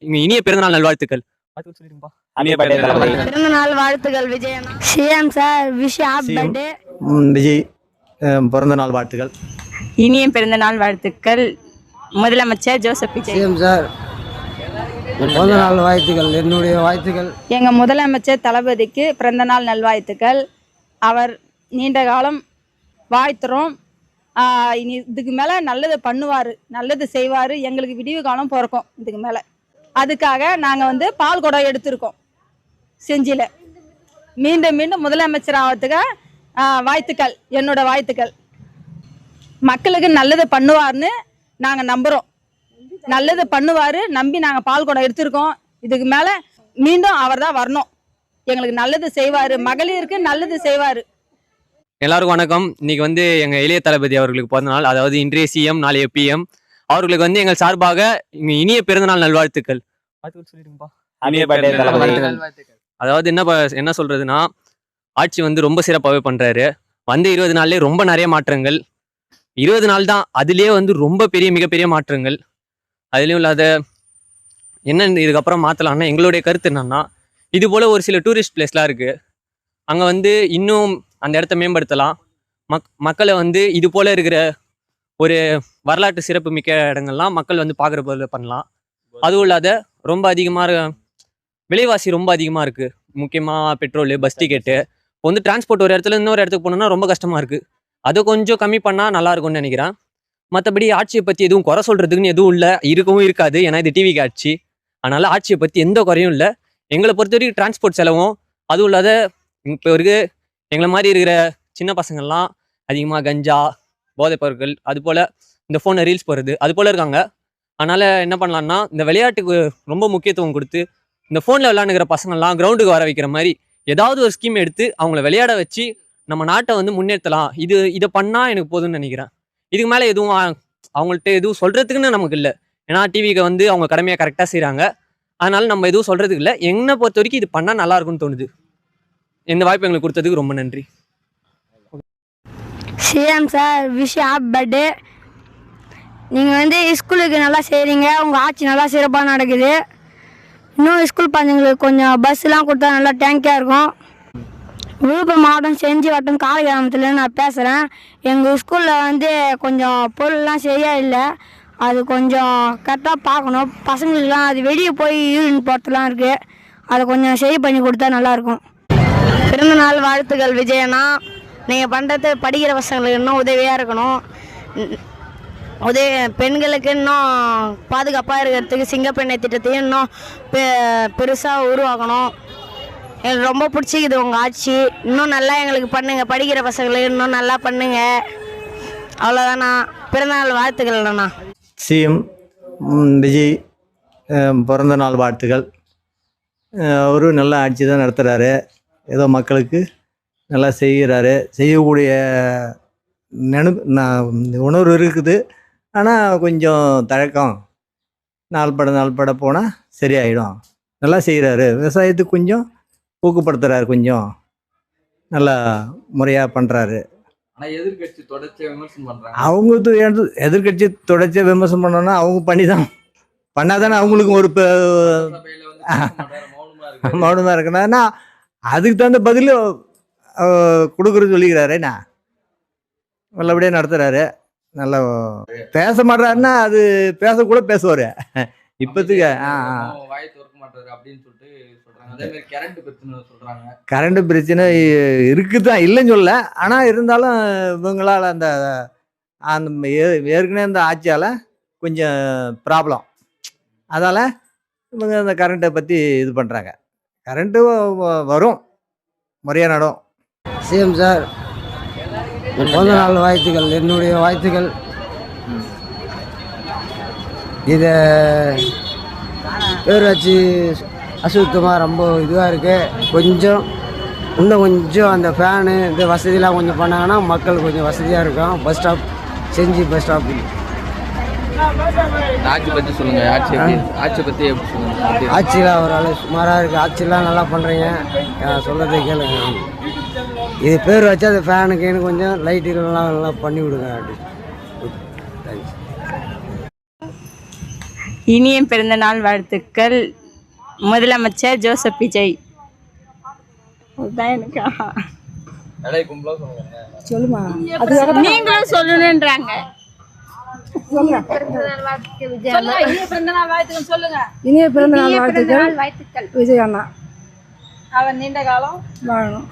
இனிய பிறந்தநாள் நல்வாழ்த்துக்கள். பிறந்தநாள் வாழ்த்துக்கள் விஜயண்ணா. CM sir wish happy birthday. Vijay பிறந்த நாள் வாழ்த்துக்கள். இனிய பிறந்த நாள் வாழ்த்துக்கள் முதலமைச்சர் ஜோசப் விஜய். சிஎம் சார் பிறந்த நாள் வாழ்த்துக்கள். என்னுடைய வாழ்த்துக்கள். எங்கள் முதலமைச்சர் தளபதிக்கு பிறந்த நாள் நல்வாழ்த்துக்கள். அவர் நீண்ட காலம் வாழ்த்துறோம். இனி இதுக்கு மேலே நல்லது பண்ணுவார், நல்லது செய்வார். எங்களுக்கு விடிவு காலம் பிறக்கும் இதுக்கு மேலே. அதுக்காக நாங்கள் பால் குடம் எடுத்திருக்கோம் செஞ்சியில். மீண்டும் மீண்டும் முதலமைச்சர் ஆகிறதுக்கு வாழ்த்துக்கள், என்னோட வாழ்த்துக்கள். மக்களுக்கு நல்லது பண்ணுவார்னு நாங்கள் நம்புகிறோம். நல்லது பண்ணுவார் நம்பி நாங்கள் பால் குடம் எடுத்திருக்கோம். இதுக்கு மேலே மீண்டும் அவர் தான் வரணும். எங்களுக்கு நல்லது செய்வார், மகளிருக்கு நல்லது செய்வார். எல்லாருக்கும் வணக்கம். இன்னைக்கு எங்கள் இளைய தளபதி அவர்களுக்கு பிறந்த நாள். அதாவது இன்றைய சிஎம் நாளைய பிஎம் அவர்களுக்கு எங்கள் சார்பாக இனிய பிறந்தநாள் நல்வாழ்த்துக்கள். அதாவது என்ன சொல்றதுன்னா, ஆட்சி ரொம்ப சிறப்பாகவே பண்றாரு. 20 நாள்லேயே ரொம்ப நிறைய மாற்றங்கள். 20 நாள் தான், அதுலேயே ரொம்ப மிகப்பெரிய மாற்றங்கள். அதுலேயும் இல்லாத என்ன இதுக்கப்புறம் மாற்றலாம்னா, எங்களுடைய கருத்து என்னன்னா, இது போல ஒரு சில டூரிஸ்ட் பிளேஸ்லாம் இருக்கு. அங்கே இன்னும் அந்த இடத்த மேம்படுத்தலாம். மக்களை இது போல இருக்கிற ஒரு வரலாற்று சிறப்பு மிக்க இடங்கள்லாம் மக்கள் பார்க்குற போல பண்ணலாம். அதுவும் இல்லாத ரொம்ப அதிகமாக விலைவாசி ரொம்ப அதிகமாக இருக்குது. முக்கியமாக பெட்ரோலு, பஸ் டிக்கெட்டு. டிரான்ஸ்போர்ட் ஒரு இடத்துல இன்னொரு இடத்துக்கு போனோம்னா ரொம்ப கஷ்டமாக இருக்குது. அதை கொஞ்சம் கம்மி பண்ணால் நல்லா இருக்கும்னு நினைக்கிறேன். மற்றபடி ஆட்சியை பற்றி எதுவும் குறை சொல்கிறதுக்குன்னு எதுவும் இல்லை, இருக்கவும் இருக்காது. ஏன்னா இது டிவிக்கு ஆட்சி. அதனால் ஆட்சியை பற்றி எந்த குறையும் இல்லை. எங்களை பொறுத்த வரைக்கும் டிரான்ஸ்போர்ட் செலவும், அதுவும் இல்லாத இப்போ எங்களை மாதிரி இருக்கிற சின்ன பசங்கள்லாம் அதிகமாக கஞ்சா, போதைப் பொருட்கள், அது போல் இந்த ஃபோனை ரீல்ஸ் போடுறது, அது போல் இருக்காங்க. அதனால் என்ன பண்ணலான்னா, இந்த விளையாட்டுக்கு ரொம்ப முக்கியத்துவம் கொடுத்து இந்த ஃபோனில் விளையாண்டுக்கிற பசங்கள்லாம் கிரவுண்டுக்கு வர வைக்கிற மாதிரி ஏதாவது ஒரு ஸ்கீம் எடுத்து அவங்கள விளையாட வச்சு நம்ம நாட்டை முன்னேற்றலாம். இதை பண்ணால் எனக்கு போதும்னு நினைக்கிறேன். இதுக்கு மேலே எதுவும் அவங்கள்ட்ட எதுவும் சொல்கிறதுக்குன்னு நமக்கு இல்லை. ஏன்னா டிவிக்கு அவங்க கடமையாக கரெக்டாக செய்கிறாங்க. அதனால் நம்ம எதுவும் சொல்கிறதுக்கு இல்லை. என்னை பொறுத்த வரைக்கும் இது பண்ணால் நல்லா இருக்கும்னு தோணுது. இந்த வாய்ப்பு எங்களுக்கு கொடுத்ததுக்கு ரொம்ப நன்றி. CM sir wish happy birthday. நீங்கள் ஸ்கூலுக்கு நல்லா செய்கிறீங்க, உங்கள் ஆட்சி நல்லா சிறப்பாக நடக்குது. இன்னும் ஸ்கூல் பசங்களுக்கு கொஞ்சம் பஸ்ஸெலாம் கொடுத்தா நல்லா டேங்கியாக இருக்கும். விழுப்புரம் மாவட்டம் செஞ்சி வட்டம் காலை கிராமத்தில் நான் பேசுகிறேன். எங்கள் ஸ்கூலில் கொஞ்சம் பொருள்லாம் சரியாக இல்லை. அது கொஞ்சம் கரெக்டாக பார்க்கணும். பசங்களுக்குலாம் அது வெளியே போய் யூரின் போகிறதுலாம் இருக்குது. அதை கொஞ்சம் சரி பண்ணி கொடுத்தா நல்லாயிருக்கும். பிறந்தநாள் வாழ்த்துக்கள் விஜயண்ணா. நீங்கள் பண்ணுறது படிக்கிற பசங்களுக்கு இன்னும் உதவியாக இருக்கணும். பெண்களுக்கு இன்னும் பாதுகாப்பாக இருக்கிறதுக்கு சிங்கப்பெண்ணை திட்டத்தையும் இன்னும் பெருசாக உருவாக்கணும். எனக்கு ரொம்ப பிடிச்சிக்குது உங்கள் ஆட்சி. இன்னும் நல்லா எங்களுக்கு பண்ணுங்கள், படிக்கிற பசங்களுக்கு இன்னும் நல்லா பண்ணுங்கள். அவ்வளோதாண்ணா. பிறந்தநாள் வாழ்த்துக்கள் இல்லைண்ணா. சிஎம் விஜய் பிறந்த நாள் வாழ்த்துக்கள். அவரு நல்ல ஆட்சி தான் நடத்துகிறாரு. ஏதோ மக்களுக்கு நல்லா செய்கிறாரு. செய்யக்கூடிய உணர்வு இருக்குது. ஆனால் கொஞ்சம் தழக்கம். நாள்பட போனால் சரியாயிடும். நல்லா செய்கிறாரு. விவசாயத்துக்கு கொஞ்சம் ஊக்கப்படுத்துகிறாரு. கொஞ்சம் நல்லா முறையாக பண்ணுறாரு. எதிர்கட்சி தொடர்ச்சியாக விமர்சனம் பண்ணுறாங்க. அவங்க எதிர்கட்சி தொடர்ச்சியாக விமர்சனம் பண்ணோன்னா அவங்க பண்ணி தான் பண்ணாதானே அவங்களுக்கும் ஒரு மௌனமாக இருக்குன்னா அதுக்கு தகுந்த பதில் கொடுக்குறது சொல்லிக்கிறாருண்ணா. நல்லபடியாக நடத்துகிறாரு. நல்லா பேச மாட்டாருன்னா அது பேசக்கூட பேசுவார். இப்போத்துக்கு கரண்ட் பிரச்சனை இருக்குதான், இல்லைன்னு சொல்ல. ஆனால் இருந்தாலும் இவங்களால் அந்த ஏற்கனவே அந்த ஆட்சியால் கொஞ்சம் ப்ராப்ளம். அதால் இவங்க அந்த கரண்ட்டை பற்றி இது பண்ணுறாங்க. கரண்ட்டு வரும், முறையாக நடும். சிஎம் சார் பிறந்த நாள் வாழ்த்துக்கள். என்னுடைய வாழ்த்துக்கள். இதை பேரூராட்சி அசுத்தமாக ரொம்ப இதுவாக இருக்குது. இன்னும் கொஞ்சம் அந்த ஃபேனு இந்த வசதியெலாம் கொஞ்சம் பண்ணாங்கன்னா மக்கள் கொஞ்சம் வசதியாக இருக்கும். பஸ் ஸ்டாப் செஞ்சு பஸ் ஸ்டாப். ஆட்சி பற்றி சொல்லுங்கள். ஆட்சியை பற்றி எப்படி சொல்லுங்கள்? ஆட்சியெலாம் ஒரு ஆள் சுமாராக இருக்குது. ஆட்சியெலாம் நல்லா பண்ணுறீங்க. சொல்கிறதே கேளுங்க. இது பேர் வச்சு அந்த ஃபேனுக்குன்னு கொஞ்சம் லைட்டுகள்லாம் நல்லா பண்ணி விடுங்க. அப்படி தேங்க்ஸ். இனிய பிறந்தநாள் வாழ்த்துக்கள் முதலமைச்சர் ஜோசப் விஜய். அதுதான் எனக்கா சொல்லுமா நீங்களும் சொல்லணுன்றாங்க. இனிய பிறந்தநாள் வாழ்த்துக்கள் விஜய் அண்ணா. அவர் நீண்ட காலம் வாழணும்.